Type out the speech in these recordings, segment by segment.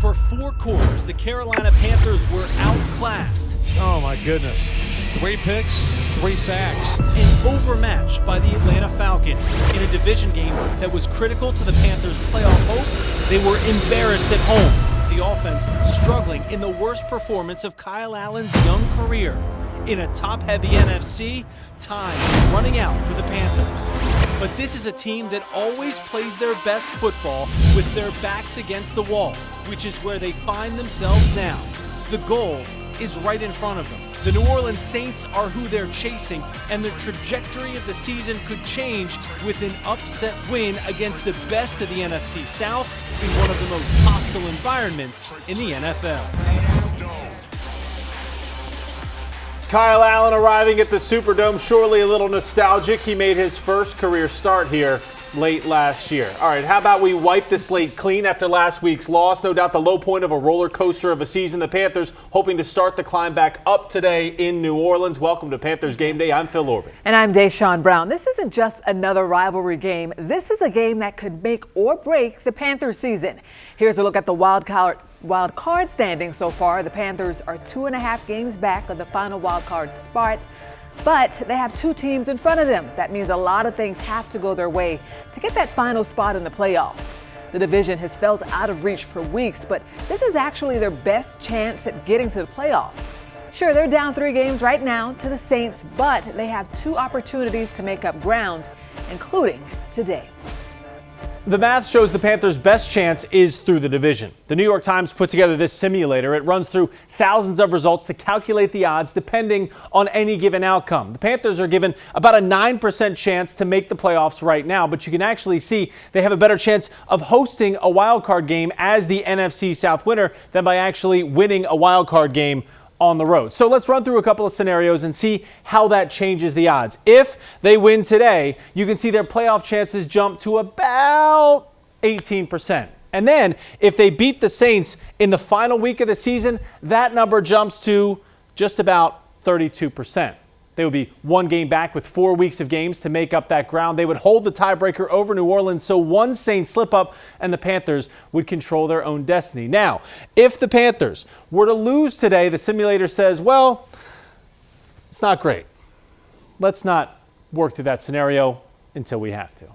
For 4 quarters, the Carolina Panthers were outclassed. Oh my goodness. 3 picks, 3 sacks. And overmatched by the Atlanta Falcons. In a division game that was critical to the Panthers' playoff hopes, they were embarrassed at home. The offense struggling in the worst performance of Kyle Allen's young career. In a top-heavy NFC, time is running out for the Panthers. But this is a team that always plays their best football with their backs against the wall, which is where they find themselves now. The goal is right in front of them. The New Orleans Saints are who they're chasing, and the trajectory of the season could change with an upset win against the best of the NFC South in one of the most hostile environments in the NFL. Kyle Allen arriving at the Superdome, surely a little nostalgic. He made his first career start here late last year. All right, how about we wipe the slate clean after last week's loss? No doubt the low point of a roller coaster of a season. The Panthers hoping to start the climb back up today in New Orleans. Welcome to Panthers Game Day. I'm Phil Orban. And I'm Deshaun Brown. This isn't just another rivalry game. This is a game that could make or break the Panthers season. Here's a look at the wild card standing so far. The Panthers are 2.5 games back of the final wild card spot, but they have 2 teams in front of them. That means a lot of things have to go their way to get that final spot in the playoffs. The division has felt out of reach for weeks, but this is actually their best chance at getting to the playoffs. Sure, they're down 3 games right now to the Saints, but they have 2 opportunities to make up ground, including today. The math shows the Panthers' best chance is through the division. The New York Times put together this simulator. It runs through thousands of results to calculate the odds depending on any given outcome. The Panthers are given about a 9% chance to make the playoffs right now, but you can actually see they have a better chance of hosting a wild card game as the NFC South winner than by actually winning a wild card game on the road. So let's run through a couple of scenarios and see how that changes the odds. If they win today, you can see their playoff chances jump to about 18%. And then if they beat the Saints in the final week of the season, that number jumps to just about 32%. They would be 1 game back with 4 weeks of games to make up that ground. They would hold the tiebreaker over New Orleans, so one Saints slip up and the Panthers would control their own destiny. Now, if the Panthers were to lose today, the simulator says, well, it's not great. Let's not work through that scenario until we have to.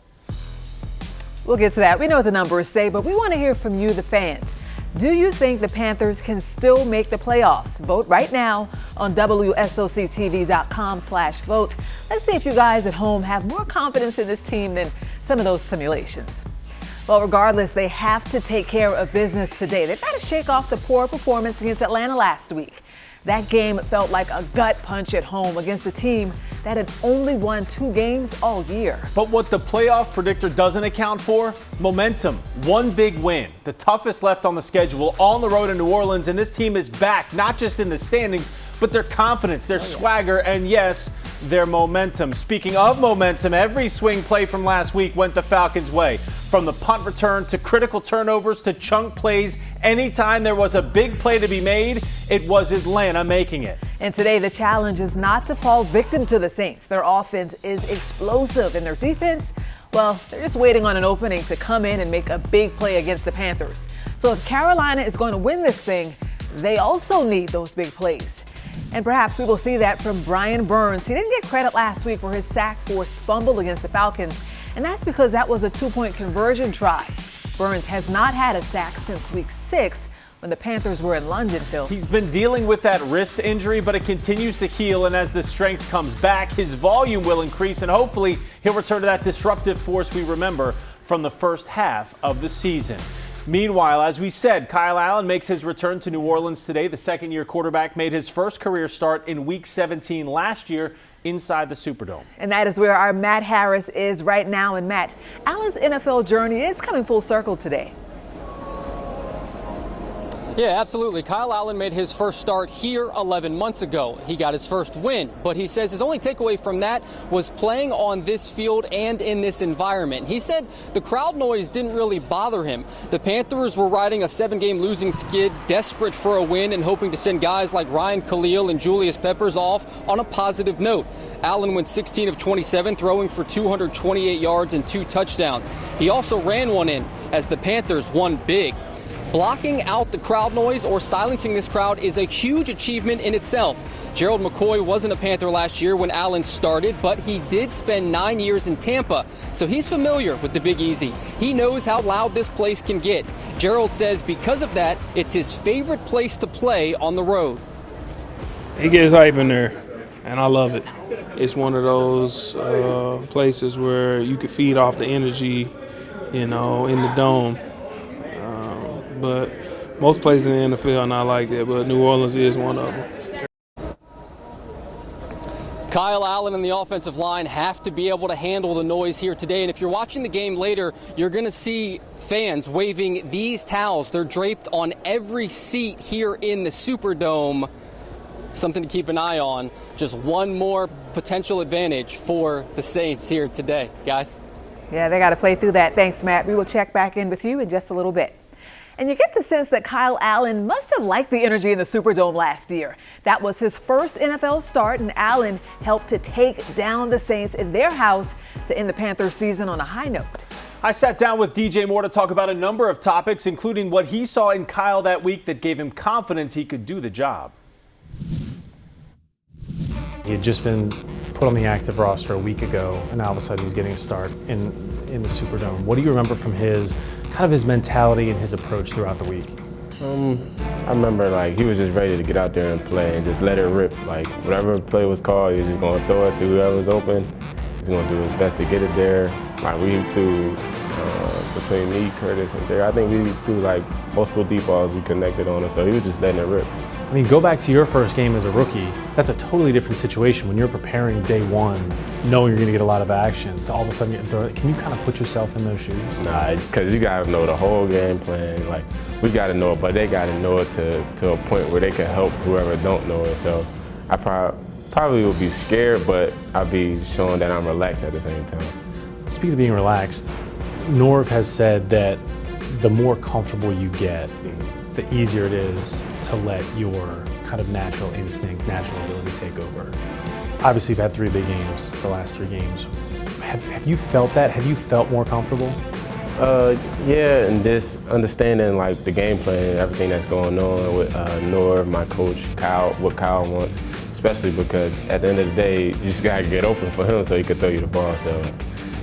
We'll get to that. We know what the numbers say, but we want to hear from you, the fans. Do you think the Panthers can still make the playoffs? Vote right now on WSOCTV.com/vote. Let's see if you guys at home have more confidence in this team than some of those simulations. Well, regardless, they have to take care of business today. They've got to shake off the poor performance against Atlanta last week. That game felt like a gut punch at home against a team that had only won 2 games all year. But what the playoff predictor doesn't account for? Momentum. 1 big win. The toughest left on the schedule on the road in New Orleans, and this team is back, not just in the standings, but their confidence, their swagger, and yes, their momentum. Speaking of momentum, every swing play from last week went the Falcons' way. From the punt return to critical turnovers to chunk plays, anytime there was a big play to be made, it was Atlanta making it. And today the challenge is not to fall victim to the Saints. Their offense is explosive and their defense, well, they're just waiting on an opening to come in and make a big play against the Panthers. So if Carolina is going to win this thing, they also need those big plays. And perhaps we will see that from Brian Burns. He didn't get credit last week for his sack-forced fumble against the Falcons, and that's because that was a 2-point conversion try. Burns has not had a sack since week 6 when the Panthers were in London, Phil. He's been dealing with that wrist injury, but it continues to heal, and as the strength comes back, his volume will increase, and hopefully he'll return to that disruptive force we remember from the first half of the season. Meanwhile, as we said, Kyle Allen makes his return to New Orleans today. The second-year quarterback made his first career start in Week 17 last year inside the Superdome. And that is where our Matt Harris is right now. And Matt, Allen's NFL journey is coming full circle today. Yeah, absolutely. Kyle Allen made his first start here 11 months ago. He got his first win, but he says his only takeaway from that was playing on this field and in this environment. He said the crowd noise didn't really bother him. The Panthers were riding a 7-game losing skid, desperate for a win and hoping to send guys like Ryan Khalil and Julius Peppers off on a positive note. Allen went 16 of 27, throwing for 228 yards and 2 touchdowns. He also ran one in as the Panthers won big. Blocking out the crowd noise or silencing this crowd is a huge achievement in itself. Gerald McCoy wasn't a Panther last year when Allen started, but he did spend 9 years in Tampa, so he's familiar with the Big Easy. He knows how loud this place can get. Gerald says because of that, it's his favorite place to play on the road. It gets hype in there, and I love it. It's one of those places where you can feed off the energy, in the dome. But most places in the NFL are not like that, but New Orleans is one of them. Kyle Allen and the offensive line have to be able to handle the noise here today. And if you're watching the game later, you're going to see fans waving these towels. They're draped on every seat here in the Superdome. Something to keep an eye on. Just one more potential advantage for the Saints here today, guys. Yeah, they got to play through that. Thanks, Matt. We will check back in with you in just a little bit. And you get the sense that Kyle Allen must have liked the energy in the Superdome last year. That was his first NFL start, and Allen helped to take down the Saints in their house to end the Panthers season on a high note. I sat down with DJ Moore to talk about a number of topics, including what he saw in Kyle that week that gave him confidence he could do the job. He had just been put on the active roster a week ago, and now all of a sudden he's getting a start in the Superdome. What do you remember from his mentality and his approach throughout the week? I remember he was just ready to get out there and play and just let it rip. Whatever play was called, he was just going to throw it to whoever's open. He's going to do his best to get it there. We threw between me, Curtis, and Derek. I think we threw multiple deep balls we connected on him, so he was just letting it rip. I mean, go back to your first game as a rookie. That's a totally different situation when you're preparing day one, knowing you're going to get a lot of action, to all of a sudden get throw it. Can you kind of put yourself in those shoes? Nah, because you got to know the whole game plan. We got to know it, but they got to know it to a point where they can help whoever don't know it. So I probably would be scared, but I'd be showing that I'm relaxed at the same time. Speaking of being relaxed, Norv has said that the more comfortable you get, the easier it is to let your kind of natural instinct, natural ability take over. Obviously, you've had 3 big games, the last 3 games. Have you felt that? Have you felt more comfortable? Yeah, and this understanding the game plan and everything that's going on with Norv, my coach, Kyle, what Kyle wants, especially because at the end of the day, you just gotta get open for him so he can throw you the ball. So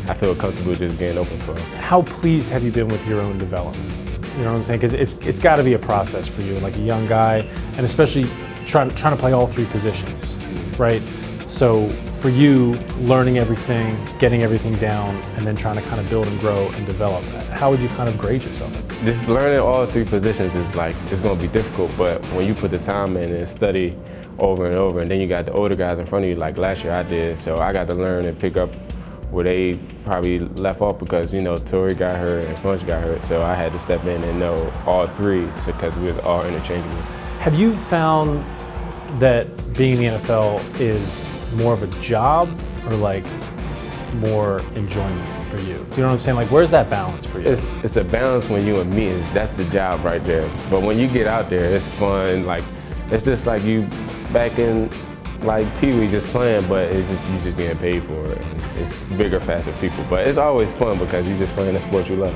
I feel comfortable just getting open for him. How pleased have you been with your own development? You know what I'm saying? Because it's got to be a process for you, like a young guy, and especially trying to play all 3 positions, right? So for you, learning everything, getting everything down, and then trying to kind of build and grow and develop, how would you kind of grade yourself? Just learning all 3 positions is it's going to be difficult, but when you put the time in and study over and over, and then you got the older guys in front of you, like last year I did, so I got to learn and pick up where they probably left off because, Torrey got hurt and Funch got hurt, so I had to step in and know all 3 because we was all interchangeable. Have you found that being in the NFL is more of a job or more enjoyment for you? Do you know what I'm saying? Where's that balance for you? It's a balance when you in meetings. That's the job right there. But when you get out there, it's fun. It's just you back in Pee-wee just playing, but you just getting paid for it. It's bigger, faster people. But it's always fun because you're just playing the sport you love.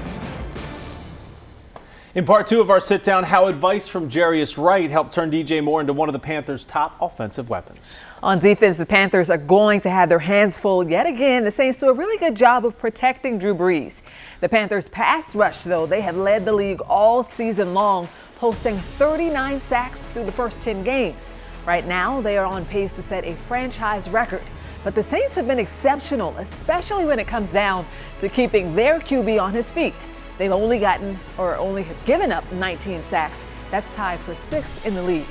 In part 2 of our sit-down, how advice from Jarius Wright helped turn DJ Moore into one of the Panthers' top offensive weapons. On defense, the Panthers are going to have their hands full yet again. The Saints do a really good job of protecting Drew Brees. The Panthers' pass rush, though, they have led the league all season long, posting 39 sacks through the first 10 games. Right now, they are on pace to set a franchise record. But the Saints have been exceptional, especially when it comes down to keeping their QB on his feet. They've only have given up 19 sacks. That's tied for 6th in the league.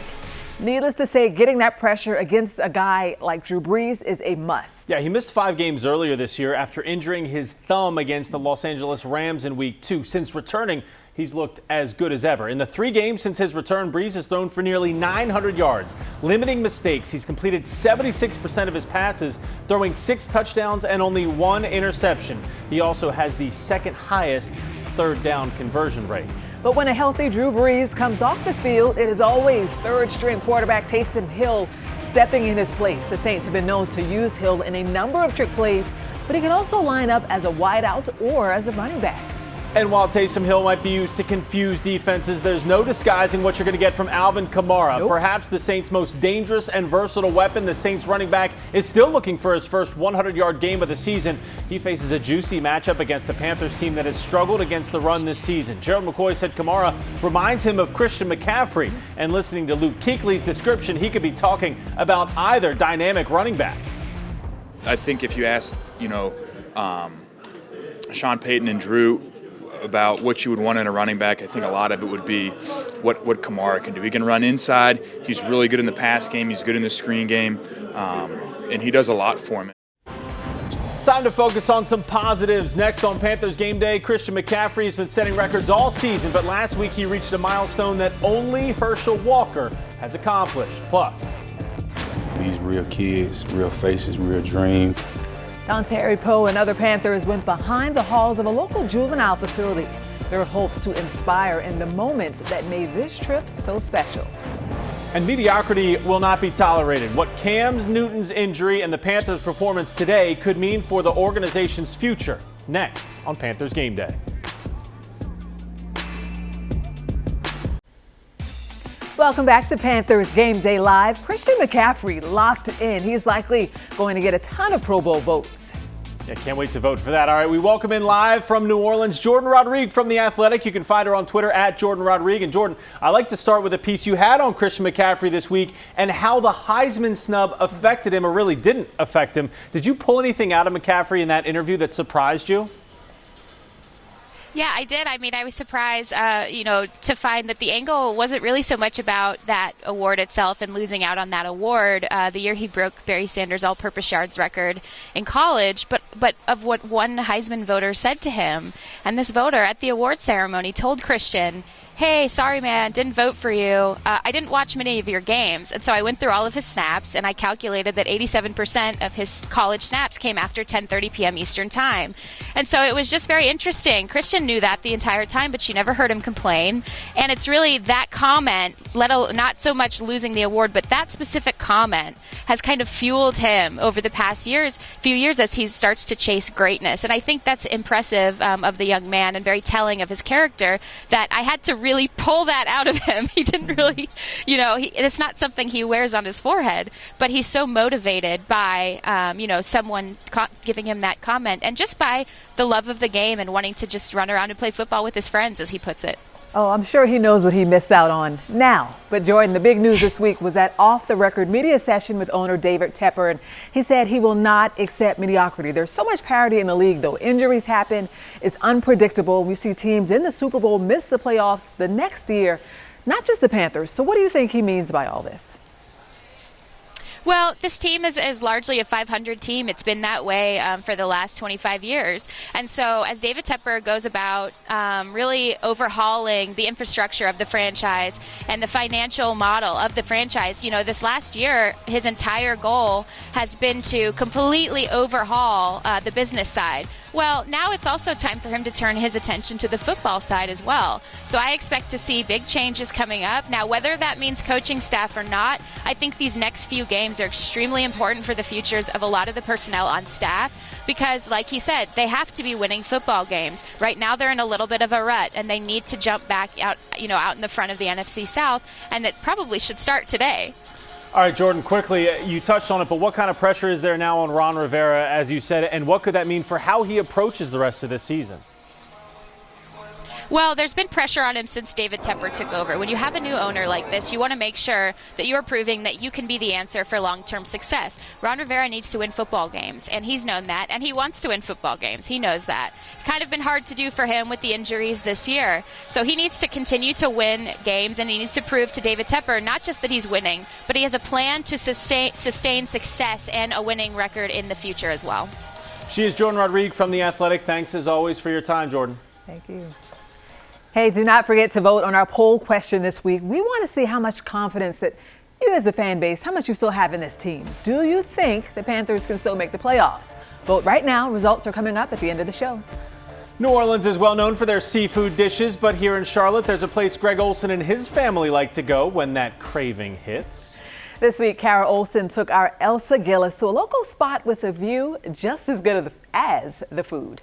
Needless to say, getting that pressure against a guy like Drew Brees is a must. Yeah, he missed 5 games earlier this year after injuring his thumb against the Los Angeles Rams in Week 2. Since returning, he's looked as good as ever. In the 3 games since his return, Brees has thrown for nearly 900 yards, limiting mistakes. He's completed 76% of his passes, throwing 6 touchdowns and only 1 interception. He also has the 2nd highest 3rd down conversion rate. But when a healthy Drew Brees comes off the field, it is always 3rd-string quarterback Taysom Hill stepping in his place. The Saints have been known to use Hill in a number of trick plays, but he can also line up as a wideout or as a running back. And while Taysom Hill might be used to confuse defenses, there's no disguising what you're going to get from Alvin Kamara. Nope. Perhaps the Saints' most dangerous and versatile weapon. The Saints running back is still looking for his first 100-yard game of the season. He faces a juicy matchup against the Panthers team that has struggled against the run this season. Gerald McCoy said Kamara reminds him of Christian McCaffrey. And listening to Luke Kuechly's description, he could be talking about either dynamic running back. I think if you ask, Sean Payton and Drew about what you would want in a running back, I think a lot of it would be what Kamara can do. He can run inside. He's really good in the pass game. He's good in the screen game, and he does a lot for him. Time to focus on some positives. Next on Panthers Game Day, Christian McCaffrey has been setting records all season, but last week he reached a milestone that only Herschel Walker has accomplished. Plus, these real kids, real faces, real dreams. Dontari Poe and other Panthers went behind the halls of a local juvenile facility. Their hopes to inspire in the moments that made this trip so special. And mediocrity will not be tolerated. What Cam Newton's injury and the Panthers' performance today could mean for the organization's future. Next on Panthers Game Day. Welcome back to Panthers Game Day Live. Christian McCaffrey locked in. He's likely going to get a ton of Pro Bowl votes. Yeah, can't wait to vote for that. All right, we welcome in live from New Orleans, Jordan Rodrigue from The Athletic. You can find her on Twitter at Jordan Rodrigue. And Jordan, I'd like to start with a piece you had on Christian McCaffrey this week and how the Heisman snub affected him or really didn't affect him. Did you pull anything out of McCaffrey in that interview that surprised you? Yeah, I did. I mean, I was surprised, to find that the angle wasn't really so much about that award itself and losing out on that award the year he broke Barry Sanders' all-purpose yards record in college, but of what one Heisman voter said to him. And this voter at the award ceremony told Christian, "Hey, sorry, man, didn't vote for you. I didn't watch many of your games." And so I went through all of his snaps, and I calculated that 87% of his college snaps came after 10:30 p.m. Eastern Time. And so it was just very interesting. Christian knew that the entire time, but she never heard him complain. And it's really that comment, not so much losing the award, but that specific comment has kind of fueled him over the past few years as he starts to chase greatness. And I think that's impressive of the young man and very telling of his character that I had to really pull that out of him. He didn't really, it's not something he wears on his forehead, but he's so motivated by, someone giving him that comment and just by the love of the game and wanting to just run around and play football with his friends, as he puts it. Oh, I'm sure he knows what he missed out on now. But Jordan, the big news this week was that off-the-record media session with owner David Tepper, and he said he will not accept mediocrity. There's so much parity in the league, though. Injuries happen. It's unpredictable. We see teams in the Super Bowl miss the playoffs the next year, not just the Panthers. So what do you think he means by all this? Well, this team is largely a 500 team. It's been that way for the last 25 years. And so as David Tepper goes about really overhauling the infrastructure of the franchise and the financial model of the franchise, this last year, his entire goal has been to completely overhaul the business side. Well, now it's also time for him to turn his attention to the football side as well. So I expect to see big changes coming up. Now, whether that means coaching staff or not, I think these next few games are extremely important for the futures of a lot of the personnel on staff because, like he said, they have to be winning football games. Right now they're in a little bit of a rut, and they need to jump back out in the front of the NFC South, and that probably should start today. All right, Jordan, quickly, you touched on it, but what kind of pressure is there now on Ron Rivera, as you said, and what could that mean for how he approaches the rest of this season? Well, there's been pressure on him since David Tepper took over. When you have a new owner like this, you want to make sure that you're proving that you can be the answer for long-term success. Ron Rivera needs to win football games, and he's known that, and he wants to win football games. He knows that. Kind of been hard to do for him with the injuries this year. So he needs to continue to win games, and he needs to prove to David Tepper not just that he's winning, but he has a plan to sustain success and a winning record in the future as well. She is Jordan Rodrigue from The Athletic. Thanks, as always, for your time, Jordan. Thank you. Hey, do not forget to vote on our poll question this week. We want to see how much confidence that you as the fan base, how much you still have in this team. Do you think the Panthers can still make the playoffs? Vote right now. Results are coming up at the end of the show. New Orleans is well known for their seafood dishes, but here in Charlotte, there's a place Greg Olsen and his family like to go when that craving hits. This week, Kara Olsen took our Elsa Gillis to a local spot with a view just as good as the food.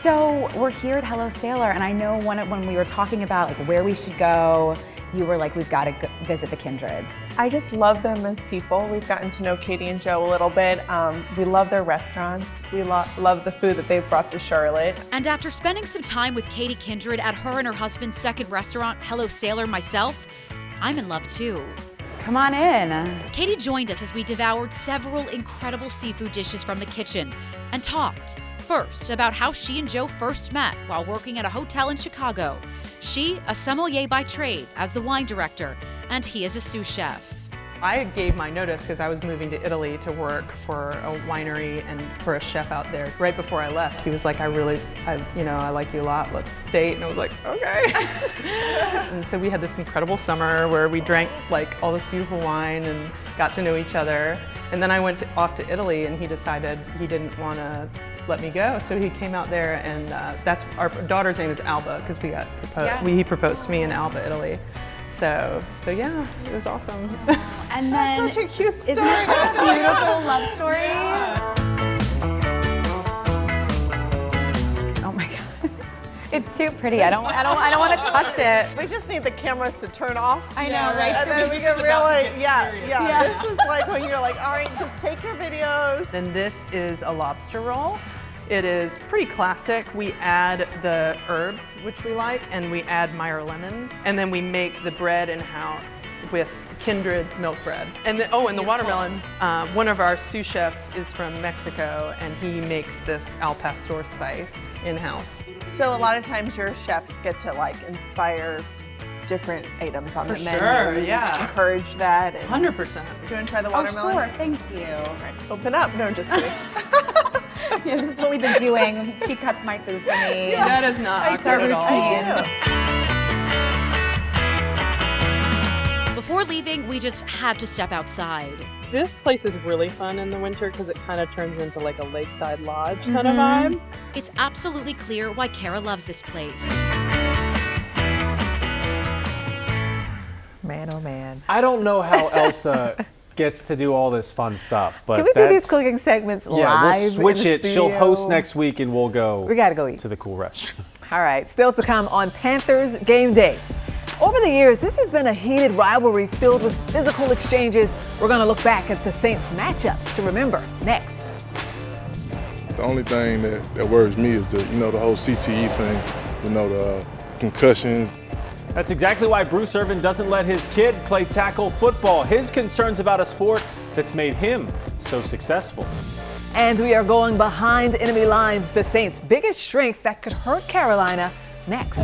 So we're here at Hello Sailor, and I know when we were talking about like where we should go, you were like, we've got to visit the Kindreds. I just love them as people. We've gotten to know Katie and Joe a little bit. We love their restaurants. We love the food that they've brought to Charlotte. And after spending some time with Katie Kindred at her and her husband's second restaurant, Hello Sailor, myself, I'm in love too. Come on in. Katie joined us as we devoured several incredible seafood dishes from the kitchen and talked first about how she and Joe first met while working at a hotel in Chicago. She, a sommelier by trade as the wine director, and he is a sous chef. I gave my notice because I was moving to Italy to work for a winery and for a chef out there. Right before I left, he was like, I like you a lot, let's date. And I was like, okay. And so we had this incredible summer where we drank like all this beautiful wine and got to know each other. And then I went off to Italy and he decided he didn't want to let me go. So he came out there and that's our daughter's name is Alba because he proposed to me in Alba, Italy. So yeah, it was awesome. And then That's such a cute story. Isn't that a beautiful love story? Oh my God. It's too pretty. I don't want to touch it. We just need the cameras to turn off. I know, right? And So then we this can is about to really, get yeah. This is like when you're like, all right, just take your videos. And this is a lobster roll. It is pretty classic. We add the herbs, which we like, and we add Meyer lemon. And then we make the bread in-house with Kindred's milk bread. And the watermelon. One of our sous chefs is from Mexico, and he makes this al pastor spice in-house. So a lot of times your chefs get to like inspire different items on the menu. Sure, yeah. Encourage that. 100%. Do you want to try the watermelon? Oh, sure, thank you. Right. Open up. No, just kidding. Yeah, this is what we've been doing. She cuts my food for me. Yeah. That is not It's our awkward at all. routine. Before leaving, we just had to step outside. This place is really fun in the winter because it kind of turns into like a lakeside lodge kind of vibe. It's absolutely clear why Kara loves this place. Man, oh man. I don't know how Elsa gets to do all this fun stuff, but Can we do these cooking segments live? Yeah, we'll switch in the it. She'll studio? host next week, and we'll go. We gotta go eat to the cool restaurant. All right, still to come on Panthers Game Day. Over the years, this has been a heated rivalry filled with physical exchanges. We're going to look back at the Saints matchups to remember next. The only thing that worries me is the whole CTE thing, the concussions. That's exactly why Bruce Irvin doesn't let his kid play tackle football. His concerns about a sport that's made him so successful. And we are going behind enemy lines, the Saints' biggest strength that could hurt Carolina, next.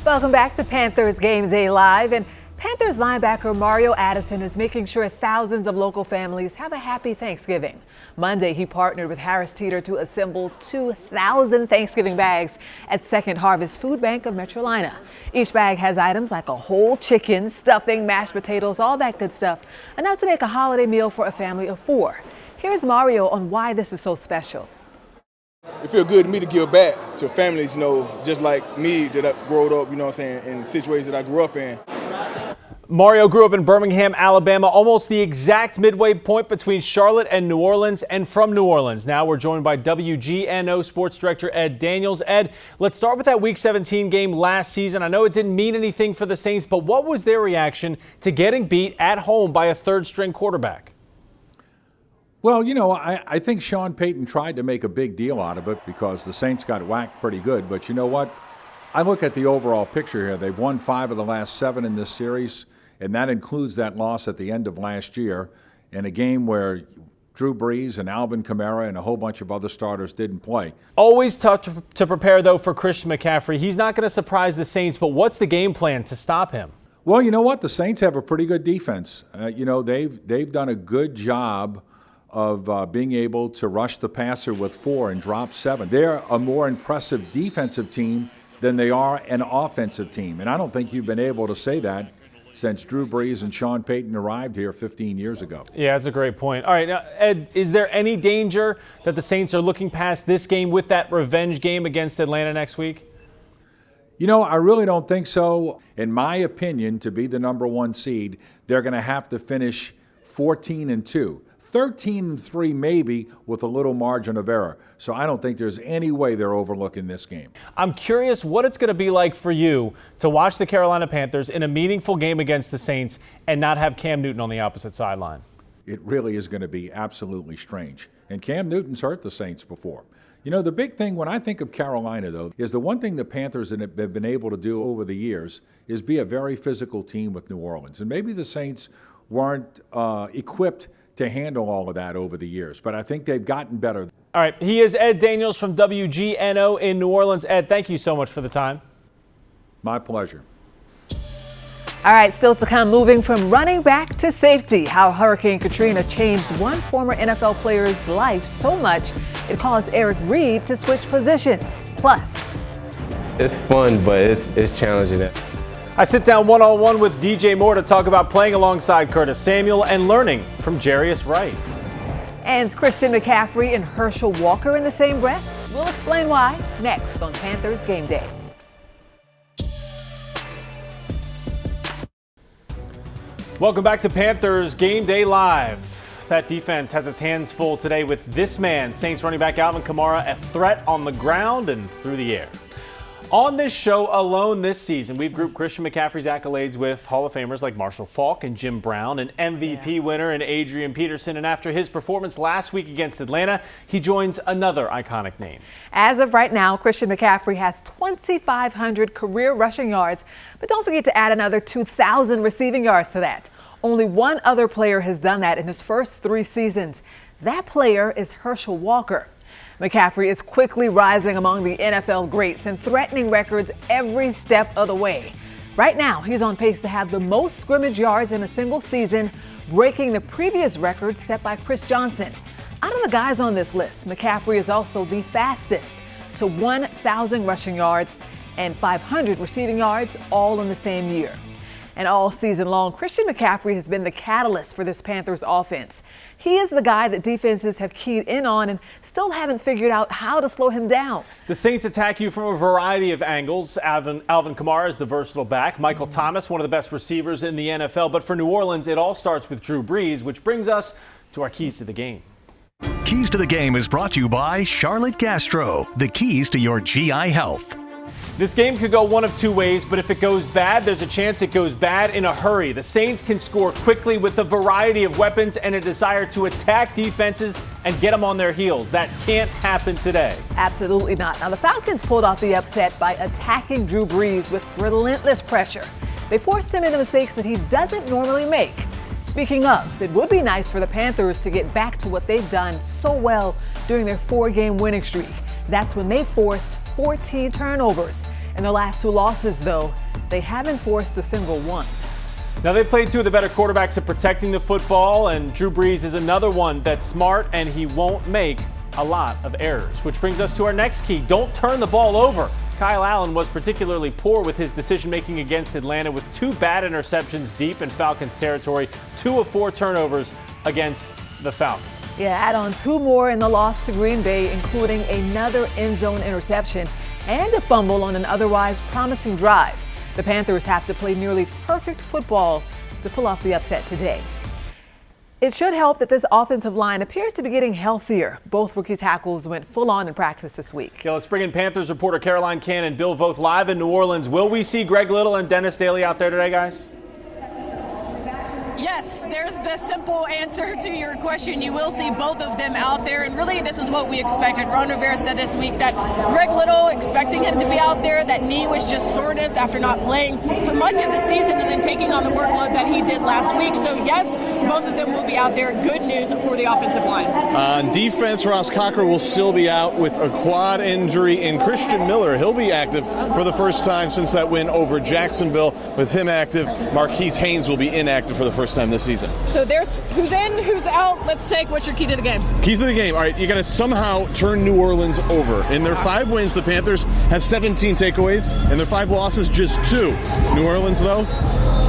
Welcome back to Panthers Game Day Live. And Panthers linebacker Mario Addison is making sure thousands of local families have a happy Thanksgiving. Monday, he partnered with Harris Teeter to assemble 2,000 Thanksgiving bags at Second Harvest Food Bank of Metrolina. Each bag has items like a whole chicken, stuffing, mashed potatoes, all that good stuff, enough to make a holiday meal for a family of 4. Here's Mario on why this is so special. It feels good to me to give back to families, just like me that I grew up, in situations that I grew up in. Mario grew up in Birmingham, Alabama, almost the exact midway point between Charlotte and New Orleans, and from New Orleans. Now we're joined by WGNO Sports Director Ed Daniels. Ed, let's start with that Week 17 game last season. I know it didn't mean anything for the Saints, but what was their reaction to getting beat at home by a third-string quarterback? Well, I think Sean Payton tried to make a big deal out of it because the Saints got whacked pretty good. But you know what? I look at the overall picture here. They've won 5 of the last 7 in this series, and that includes that loss at the end of last year in a game where Drew Brees and Alvin Kamara and a whole bunch of other starters didn't play. Always tough to prepare, though, for Christian McCaffrey. He's not going to surprise the Saints, but what's the game plan to stop him? Well, you know what? The Saints have a pretty good defense. They've done a good job of being able to rush the passer with 4 and drop 7. They're a more impressive defensive team than they are an offensive team. And I don't think you've been able to say that since Drew Brees and Sean Payton arrived here 15 years ago. Yeah, that's a great point. All right, now, Ed, is there any danger that the Saints are looking past this game with that revenge game against Atlanta next week? I really don't think so. In my opinion, to be the number 1 seed, they're going to have to finish 14-2. 13-3 maybe with a little margin of error. So I don't think there's any way they're overlooking this game. I'm curious what it's going to be like for you to watch the Carolina Panthers in a meaningful game against the Saints and not have Cam Newton on the opposite sideline. It really is going to be absolutely strange. And Cam Newton's hurt the Saints before. You know, the big thing when I think of Carolina, though, is the one thing the Panthers have been able to do over the years is be a very physical team with New Orleans. And maybe the Saints weren't equipped to handle all of that over the years, but I think they've gotten better. All right, he is Ed Daniels from WGNO in New Orleans. Ed, thank you so much for the time. My pleasure. All right, still to come, moving from running back to safety, how Hurricane Katrina changed one former NFL player's life so much it caused Eric Reed to switch positions. Plus, It's fun, but it's challenging. I sit down one-on-one with DJ Moore to talk about playing alongside Curtis Samuel and learning from Jarius Wright. and Christian McCaffrey and Herschel Walker in the same breath? We'll explain why next on Panthers Gameday. Welcome back to Panthers Gameday Live. That defense has its hands full today with this man, Saints running back Alvin Kamara, a threat on the ground and through the air. On this show alone this season, we've grouped Christian McCaffrey's accolades with Hall of Famers like Marshall Faulk and Jim Brown, an MVP winner in Adrian Peterson, and after his performance last week against Atlanta, he joins another iconic name. As of right now, Christian McCaffrey has 2,500 career rushing yards, but don't forget to add another 2,000 receiving yards to that. Only one other player has done that in his first 3 seasons. That player is Herschel Walker. McCaffrey is quickly rising among the NFL greats and threatening records every step of the way. Right now, he's on pace to have the most scrimmage yards in a single season, breaking the previous record set by Chris Johnson. Out of the guys on this list, McCaffrey is also the fastest to 1,000 rushing yards and 500 receiving yards, all in the same year. And all season long, Christian McCaffrey has been the catalyst for this Panthers offense. He is the guy that defenses have keyed in on and still haven't figured out how to slow him down. The Saints attack you from a variety of angles. Alvin Kamara is the versatile back. Michael Thomas, one of the best receivers in the NFL. But for New Orleans, it all starts with Drew Brees, which brings us to our keys to the game. Keys to the Game is brought to you by Charlotte Gastro, the keys to your GI health. This game could go one of 2 ways, but if it goes bad, there's a chance it goes bad in a hurry. The Saints can score quickly with a variety of weapons and a desire to attack defenses and get them on their heels. That can't happen today. Absolutely not. Now, the Falcons pulled off the upset by attacking Drew Brees with relentless pressure. They forced him into mistakes that he doesn't normally make. Speaking of, it would be nice for the Panthers to get back to what they've done so well during their 4-game winning streak. That's when they forced 14 turnovers. In their last 2 losses, though, they haven't forced a single one. Now, they played 2 of the better quarterbacks at protecting the football, and Drew Brees is another one that's smart, and he won't make a lot of errors. Which brings us to our next key. Don't turn the ball over. Kyle Allen was particularly poor with his decision-making against Atlanta with 2 bad interceptions deep in Falcons territory, 2 of 4 turnovers against the Falcons. Yeah, add on 2 more in the loss to Green Bay, including another end zone interception and a fumble on an otherwise promising drive. The Panthers have to play nearly perfect football to pull off the upset today. It should help that this offensive line appears to be getting healthier. Both rookie tackles went full on in practice this week. Yeah, let's bring in Panthers reporter Caroline Cann and Bill Voth live in New Orleans. Will we see Greg Little and Dennis Daly out there today, guys? Yes, there's the simple answer to your question. You will see both of them out there, and really this is what we expected. Ron Rivera said this week that Greg Little, expecting him to be out there, that knee was just soreness after not playing for much of the season and then taking on the workload that he did last week. So yes, both of them will be out there. Good news for the offensive line. On defense, Ross Cocker will still be out with a quad injury, and Christian Miller, he'll be active for the first time since that win over Jacksonville. With him active, Marquise Haynes will be inactive for the first time this season. So there's who's in, who's out. Let's take what's your key to the game. Keys to the game. All right, you got to somehow turn New Orleans over. In their 5 wins, the Panthers have 17 takeaways. In their 5 losses, just 2. New Orleans, though,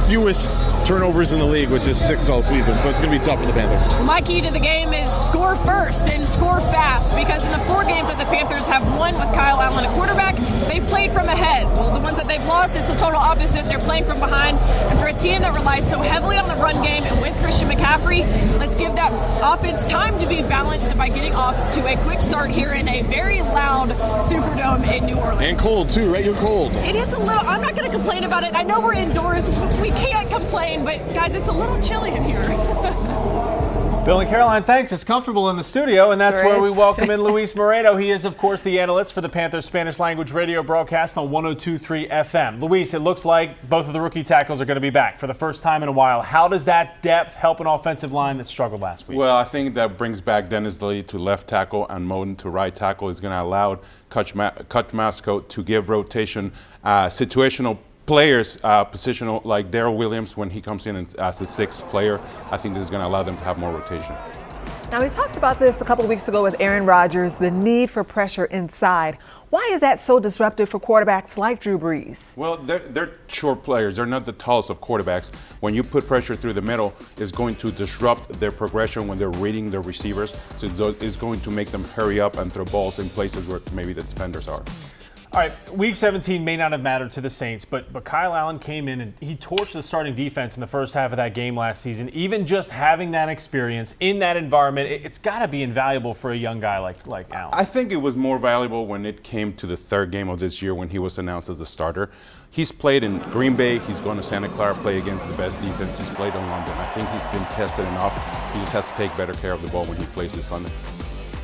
fewest turnovers in the league, which is 6 all season. So it's going to be tough for the Panthers. My key to the game is score first and score fast, because in the 4 games that the Panthers have won with Kyle Allen at quarterback, they've played from ahead. Well, the ones that they've lost, it's the total opposite. They're playing from behind. And for a team that relies so heavily on the run game and with Christian McCaffrey, let's give that offense time to be balanced by getting off to a quick start here in a very loud Superdome in New Orleans. And cold too, right? You're cold. It is a little, I'm not going to complain about it. I know we're indoors, we can't complain, but guys, it's a little chilly in here. Bill and Caroline, thanks. It's comfortable in the studio, and that's where we welcome in Luis Moreno. He is, of course, the analyst for the Panthers Spanish language radio broadcast on 102.3 FM. Luis, it looks like both of the rookie tackles are going to be back for the first time in a while. How does that depth help an offensive line that struggled last week? Well, I think that brings back Dennis Lee to left tackle and Moden to right tackle. Is going to allow Cut Masco to give rotation, situational players, positional, like Darrell Williams when he comes in as the sixth player. I think this is going to allow them to have more rotation. Now, we talked about this a couple of weeks ago with Aaron Rodgers, the need for pressure inside. Why is that so disruptive for quarterbacks like Drew Brees? Well, they're short players. They're not the tallest of quarterbacks. When you put pressure through the middle, it's going to disrupt their progression when they're reading their receivers. So it's going to make them hurry up and throw balls in places where maybe the defenders are. All right, Week 17 may not have mattered to the Saints, but Kyle Allen came in and he torched the starting defense in the first half of that game last season. Even just having that experience in that environment, it's got to be invaluable for a young guy like Allen. I think it was more valuable when it came to the third game of this year when he was announced as the starter. He's played in Green Bay. He's going to Santa Clara, play against the best defense. He's played in London. I think he's been tested enough. He just has to take better care of the ball when he plays this Sunday.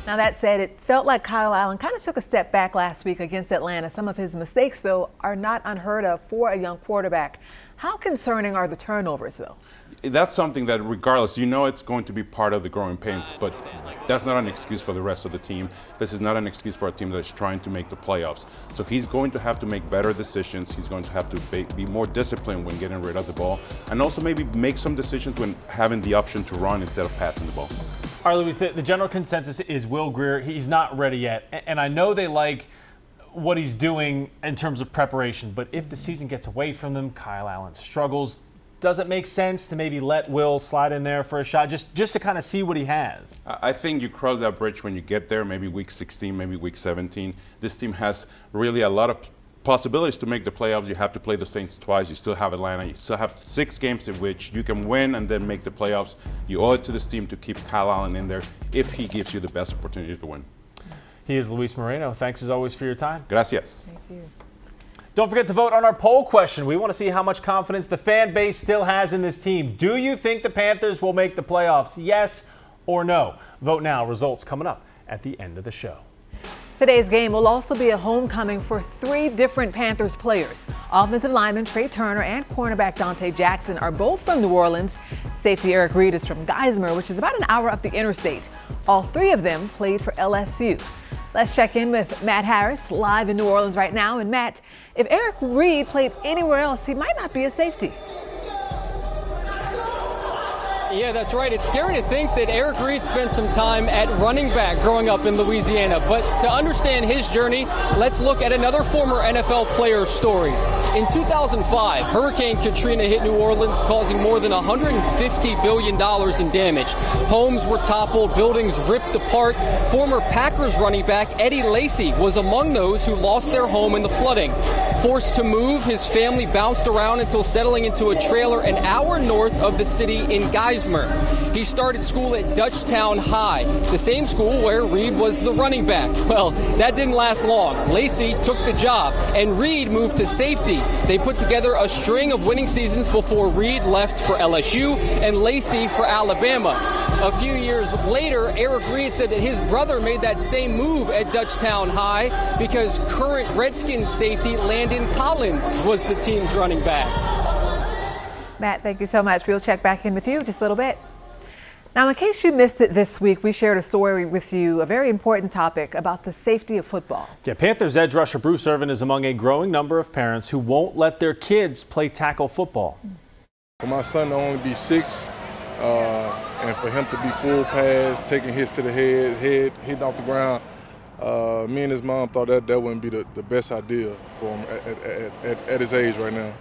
Now, that said, it felt like Kyle Allen kind of took a step back last week against Atlanta. Some of his mistakes, though, are not unheard of for a young quarterback. How concerning are the turnovers, though? That's something that regardless, it's going to be part of the growing pains, but that's not an excuse for the rest of the team. This is not an excuse for a team that's trying to make the playoffs. So he's going to have to make better decisions. He's going to have to be more disciplined when getting rid of the ball, and also maybe make some decisions when having the option to run instead of passing the ball. All right, Luis, the general consensus is Will Grier. He's not ready yet, and I know they like what he's doing in terms of preparation, but if the season gets away from them, Kyle Allen struggles. Does it make sense to maybe let Will slide in there for a shot, just to kind of see what he has? I think you cross that bridge when you get there, maybe week 16, maybe week 17. This team has really a lot of possibilities to make the playoffs. You have to play the Saints twice. You still have Atlanta. You still have 6 games in which you can win and then make the playoffs. You owe it to this team to keep Kyle Allen in there if he gives you the best opportunity to win. He is Luis Moreno. Thanks as always for your time. Gracias. Thank you. Don't forget to vote on our poll question. We want to see how much confidence the fan base still has in this team. Do you think the Panthers will make the playoffs? Yes or no? Vote now. Results coming up at the end of the show. Today's game will also be a homecoming for 3 different Panthers players. Offensive lineman Trey Turner and cornerback Dante Jackson are both from New Orleans. Safety Eric Reed is from Geismar, which is about an hour up the interstate. All 3 of them played for LSU. Let's check in with Matt Harris, live in New Orleans right now. And Matt, if Eric Reed played anywhere else, he might not be a safety. Yeah, that's right. It's scary to think that Eric Reed spent some time at running back growing up in Louisiana. But to understand his journey, let's look at another former NFL player's story. In 2005, Hurricane Katrina hit New Orleans, causing more than $150 billion in damage. Homes were toppled, buildings ripped apart. Former Packers running back Eddie Lacy was among those who lost their home in the flooding. Forced to move, his family bounced around until settling into a trailer an hour north of the city in Geismar. He started school at Dutchtown High, the same school where Reed was the running back. Well, that didn't last long. Lacy took the job, and Reed moved to safety. They put together a string of winning seasons before Reed left for LSU and Lacy for Alabama. A few years later, Eric Reed said that his brother made that same move at Dutchtown High because current Redskins safety Landon Collins was the team's running back. Matt, thank you so much. We'll check back in with you in just a little bit. Now, in case you missed it this week, we shared a story with you, a very important topic about the safety of football. Yeah, Panthers edge rusher Bruce Irvin is among a growing number of parents who won't let their kids play tackle football. For my son to only be 6, and for him to be full pass, taking hits to the head hitting off the ground, me and his mom thought that wouldn't be the best idea for him at his age right now.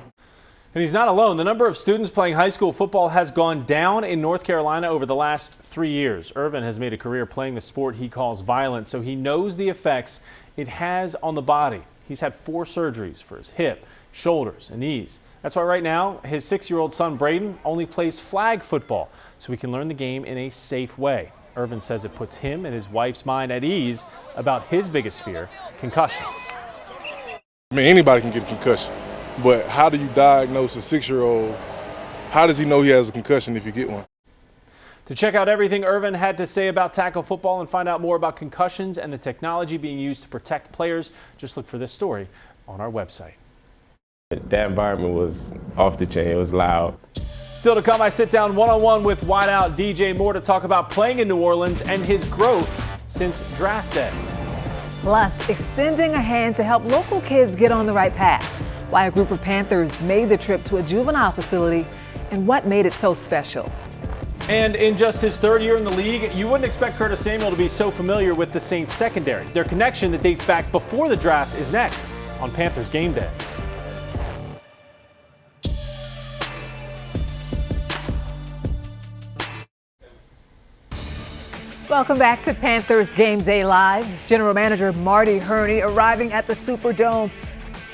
And he's not alone. The number of students playing high school football has gone down in North Carolina over the last 3 years. Irvin has made a career playing the sport he calls violent, so he knows the effects it has on the body. He's had 4 surgeries for his hip, shoulders, and knees. That's why right now his 6-year-old son Braden only plays flag football so he can learn the game in a safe way. Irvin says it puts him and his wife's mind at ease about his biggest fear, concussions. I mean, anybody can get a concussion, but how do you diagnose a 6-year-old? How does he know he has a concussion if you get one? To check out everything Irvin had to say about tackle football and find out more about concussions and the technology being used to protect players, just look for this story on our website. That environment was off the chain. It was loud. Still to come, I sit down one-on-one with wideout DJ Moore to talk about playing in New Orleans and his growth since draft day. Plus, extending a hand to help local kids get on the right path. Why a group of Panthers made the trip to a juvenile facility and what made it so special. And in just his 3rd year in the league, you wouldn't expect Curtis Samuel to be so familiar with the Saints secondary. Their connection that dates back before the draft is next on Panthers Gameday. Welcome back to Panthers Gameday Live. General Manager Marty Herney arriving at the Superdome.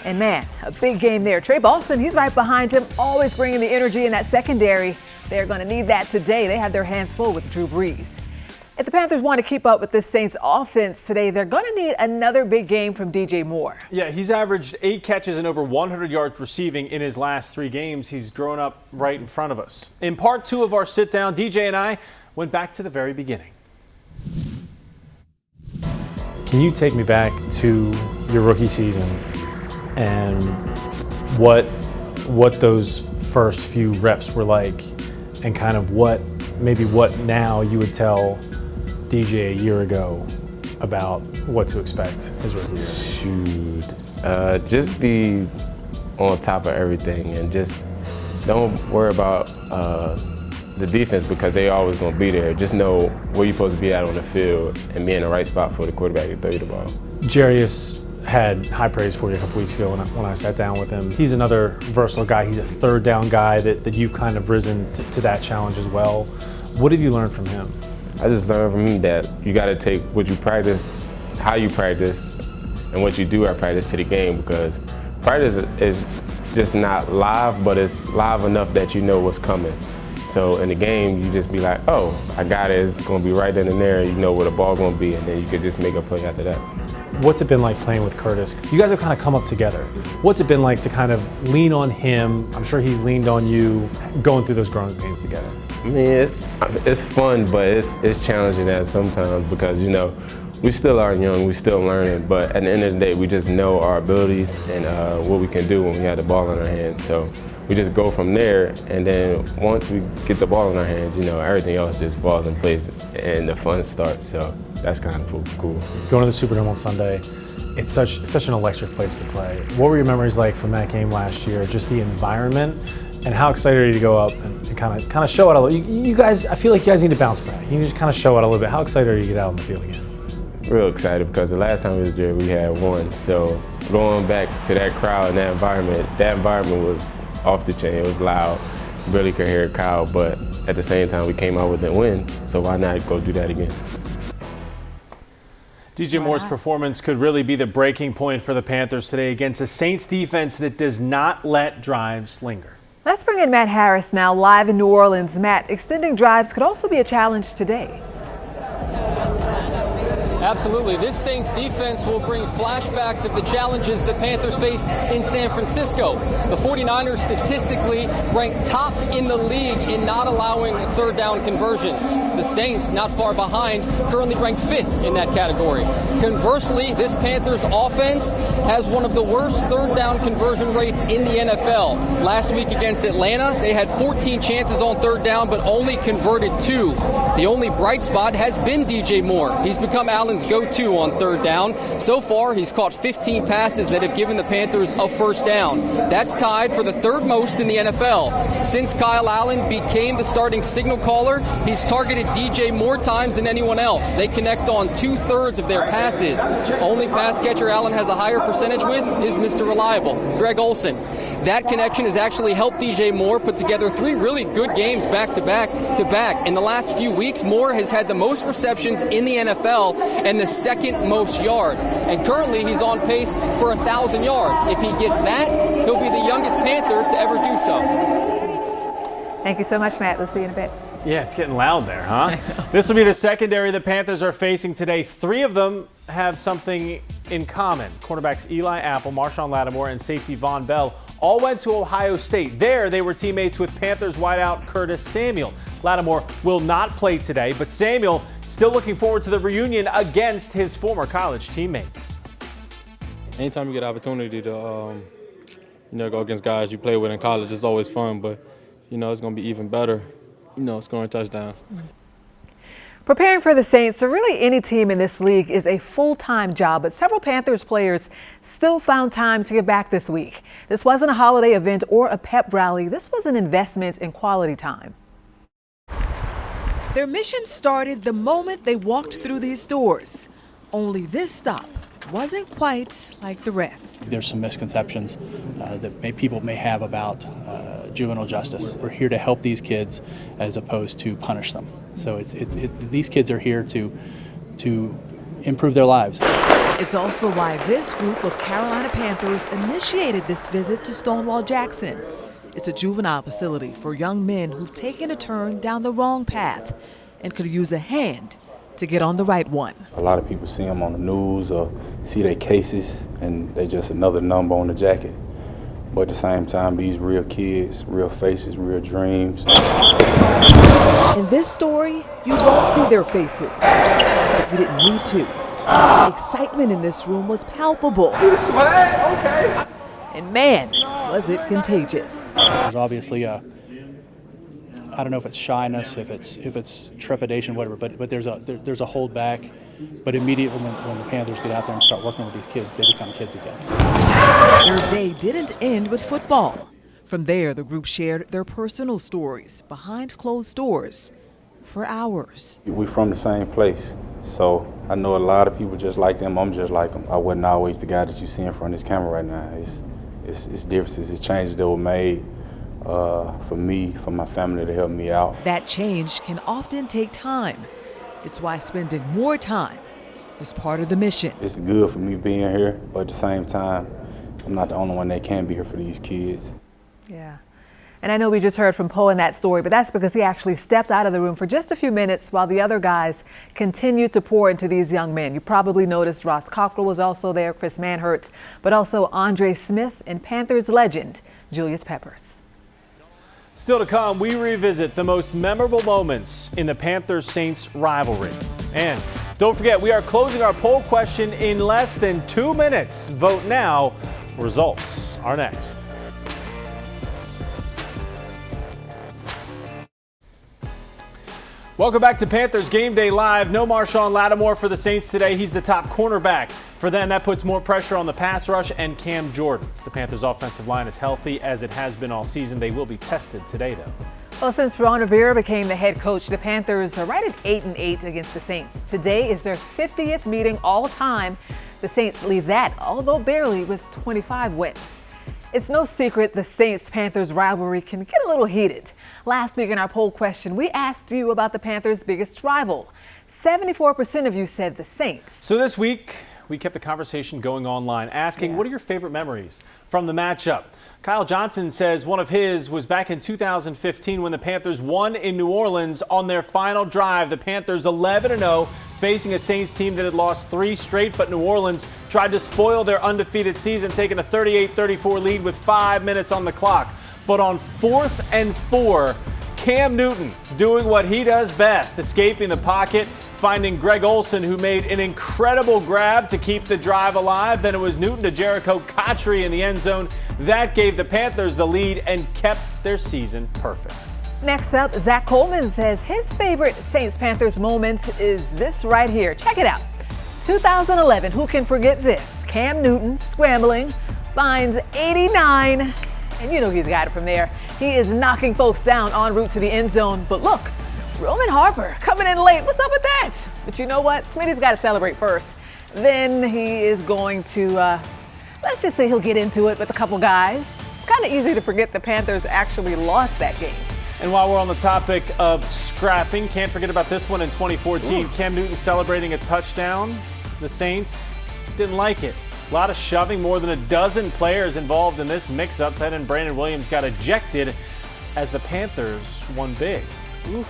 And man, a big game there. Trey Balson, he's right behind him, always bringing the energy in that secondary. They're going to need that today. They have their hands full with Drew Brees. If the Panthers want to keep up with this Saints offense today, they're going to need another big game from DJ Moore. Yeah, he's averaged 8 catches and over 100 yards receiving in his last 3 games. He's grown up right in front of us. In part 2 of our sit down, DJ and I went back to the very beginning. Can you take me back to your rookie season and what those first few reps were like, and kind of what now you would tell DJ a year ago about what to expect his rookie year? Shoot, just be on top of everything and just don't worry about the defense because they always going to be there. Just know where you're supposed to be at on the field and be in the right spot for the quarterback to throw you the ball. Jarius had high praise for you a couple weeks ago when I sat down with him. He's another versatile guy. He's a 3rd down guy that you've kind of risen to that challenge as well. What have you learned from him? I just learned from him that you got to take what you practice, how you practice, and what you do at practice to the game, because practice is just not live, but it's live enough that you know what's coming. So in the game, you just be like, oh, I got it. It's going to be right then and there. You know where the ball's going to be, and then you could just make a play after that. What's it been like playing with Curtis? You guys have kind of come up together. What's it been like to kind of lean on him? I'm sure he's leaned on you going through those growing pains together. I mean, it's fun, but it's challenging at sometimes because, you know, we still are young, we still learning, but at the end of the day, we just know our abilities and what we can do when we have the ball in our hands. So we just go from there, and then once we get the ball in our hands, you know, everything else just falls in place and the fun starts. So that's kind of cool. Going to the Superdome on Sunday, it's such an electric place to play. What were your memories like from that game last year? Just the environment, and how excited are you to go up and kind of show it a little? You guys, I feel like you guys need to bounce back. You need to kind of show it a little bit. How excited are you to get out on the field again? Real excited because the last time we was there, we had won. So going back to that crowd and that environment was off the chain. It was loud. Really could hear Kyle, but at the same time, we came out with a win. So why not go do that again? DJ Moore's performance could really be the breaking point for the Panthers today against a Saints defense that does not let drives linger. Let's bring in Matt Harris now, live in New Orleans. Matt, extending drives could also be a challenge today. Absolutely. This Saints defense will bring flashbacks of the challenges the Panthers faced in San Francisco. The 49ers statistically rank top in the league in not allowing 3rd down conversions. The Saints, not far behind, currently ranked 5th in that category. Conversely, this Panthers offense has one of the worst 3rd down conversion rates in the NFL. Last week against Atlanta, they had 14 chances on 3rd down, but only converted 2. The only bright spot has been DJ Moore. He's become Allen's go-to on 3rd down. So far, he's caught 15 passes that have given the Panthers a 1st down. That's tied for the 3rd most in the NFL. Since Kyle Allen became the starting signal caller, he's targeted DJ more times than anyone else. They connect on 2/3 of their passes. Only pass catcher Allen has a higher percentage with is Mr. Reliable, Greg Olsen. That connection has actually helped DJ Moore put together 3 really good games back to back. In the last few weeks, Moore has had the most receptions in the NFL and the second most yards. And currently he's on pace for 1,000 yards. If he gets that, he'll be the youngest Panther to ever do so. Thank you so much, Matt. We'll see you in a bit. Yeah, it's getting loud there, huh? This will be the secondary the Panthers are facing today. 3 of them have something in common. Cornerbacks Eli Apple, Marshawn Lattimore, and safety Von Bell all went to Ohio State. There, they were teammates with Panthers wideout Curtis Samuel. Lattimore will not play today, but Samuel still looking forward to the reunion against his former college teammates. Anytime you get an opportunity to go against guys you play with in college, it's always fun, but it's going to be even better, scoring touchdowns. Preparing for the Saints, or really any team in this league, is a full-time job, but several Panthers players still found time to give back this week. This wasn't a holiday event or a pep rally. This was an investment in quality time. Their mission started the moment they walked through these doors. Only this stop wasn't quite like the rest. There's some misconceptions that people may have about juvenile justice. We're here to help these kids as opposed to punish them. So these kids are here to improve their lives. It's also why this group of Carolina Panthers initiated this visit to Stonewall Jackson. It's a juvenile facility for young men who've taken a turn down the wrong path and could use a hand to get on the right one. A lot of people see them on the news or see their cases and they're just another number on the jacket. But at the same time, these real kids, real faces, real dreams. In this story, you won't see their faces. You didn't need to. The excitement in this room was palpable. See the swag? Okay. And man, was it contagious. There's obviously I don't know if it's shyness, if it's trepidation, whatever, but there's a hold back. But immediately when the Panthers get out there and start working with these kids, they become kids again. Their day didn't end with football. From there, the group shared their personal stories behind closed doors for hours. We from the same place, so I know a lot of people just like them. I'm just like them. I wasn't always the guy that you see in front of this camera right now. It's differences, it's changes that were made for me, for my family, to help me out. That change can often take time. It's why spending more time is part of the mission. It's good for me being here, but at the same time, I'm not the only one that can be here for these kids. Yeah. And I know we just heard from Poe in that story, but that's because he actually stepped out of the room for just a few minutes while the other guys continued to pour into these young men. You probably noticed Ross Cockrell was also there, Chris Manhertz, but also Andre Smith and Panthers legend Julius Peppers. Still to come, we revisit the most memorable moments in the Panthers-Saints rivalry. And don't forget, we are closing our poll question in less than 2 minutes. Vote now. Results are next. Welcome back to Panthers Game Day Live. No Marshawn Lattimore for the Saints today. He's the top cornerback. For them, that puts more pressure on the pass rush and Cam Jordan. The Panthers' offensive line is healthy as it has been all season. They will be tested today, though. Well, since Ron Rivera became the head coach, the Panthers are right at 8-8 against the Saints. Today is their 50th meeting all time. The Saints leave that, although barely, with 25 wins. It's no secret the Saints-Panthers rivalry can get a little heated. Last week in our poll question, we asked you about the Panthers' biggest rival. 74% of you said the Saints. So this week, we kept the conversation going online, asking what are your favorite memories from the matchup? Kyle Johnson says one of his was back in 2015 when the Panthers won in New Orleans on their final drive. The Panthers 11-0, facing a Saints team that had lost 3 straight, but New Orleans tried to spoil their undefeated season, taking a 38-34 lead with 5 minutes on the clock. But on 4th and 4, Cam Newton doing what he does best, escaping the pocket, finding Greg Olsen, who made an incredible grab to keep the drive alive. Then it was Newton to Jericho Cotchery in the end zone. That gave the Panthers the lead and kept their season perfect. Next up, Zach Coleman says his favorite Saints-Panthers moment is this right here. Check it out. 2011, who can forget this? Cam Newton scrambling, finds 89, and you know he's got it from there. He is knocking folks down en route to the end zone. But look, Roman Harper coming in late. What's up with that? But you know what? Smitty's got to celebrate first. Then he is going to, let's just say he'll get into it with a couple guys. It's kind of easy to forget the Panthers actually lost that game. And while we're on the topic of scrapping, can't forget about this one in 2014. Cam Newton celebrating a touchdown. The Saints didn't like it. A lot of shoving, more than a dozen players involved in this mix-up. Tight end Brandon Williams got ejected as the Panthers won big. Ooh.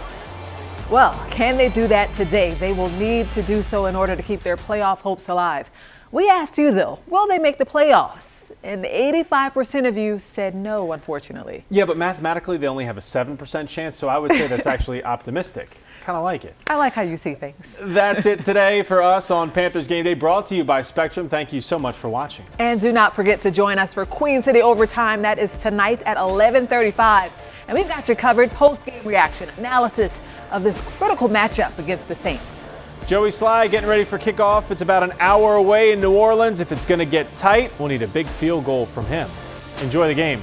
Well, can they do that today? They will need to do so in order to keep their playoff hopes alive. We asked you, though, will they make the playoffs? And 85% of you said no, unfortunately. Yeah, but mathematically, they only have a 7% chance, so I would say that's actually optimistic. Kind of like it. I like how you see things. That's it today for us on Panthers Game Day, brought to you by Spectrum. Thank you so much for watching. And do not forget to join us for Queen City Overtime. That is tonight at 11:35. And we've got you covered, post-game reaction, analysis of this critical matchup against the Saints. Joey Sly getting ready for kickoff. It's about an hour away in New Orleans. If it's going to get tight, we'll need a big field goal from him. Enjoy the game.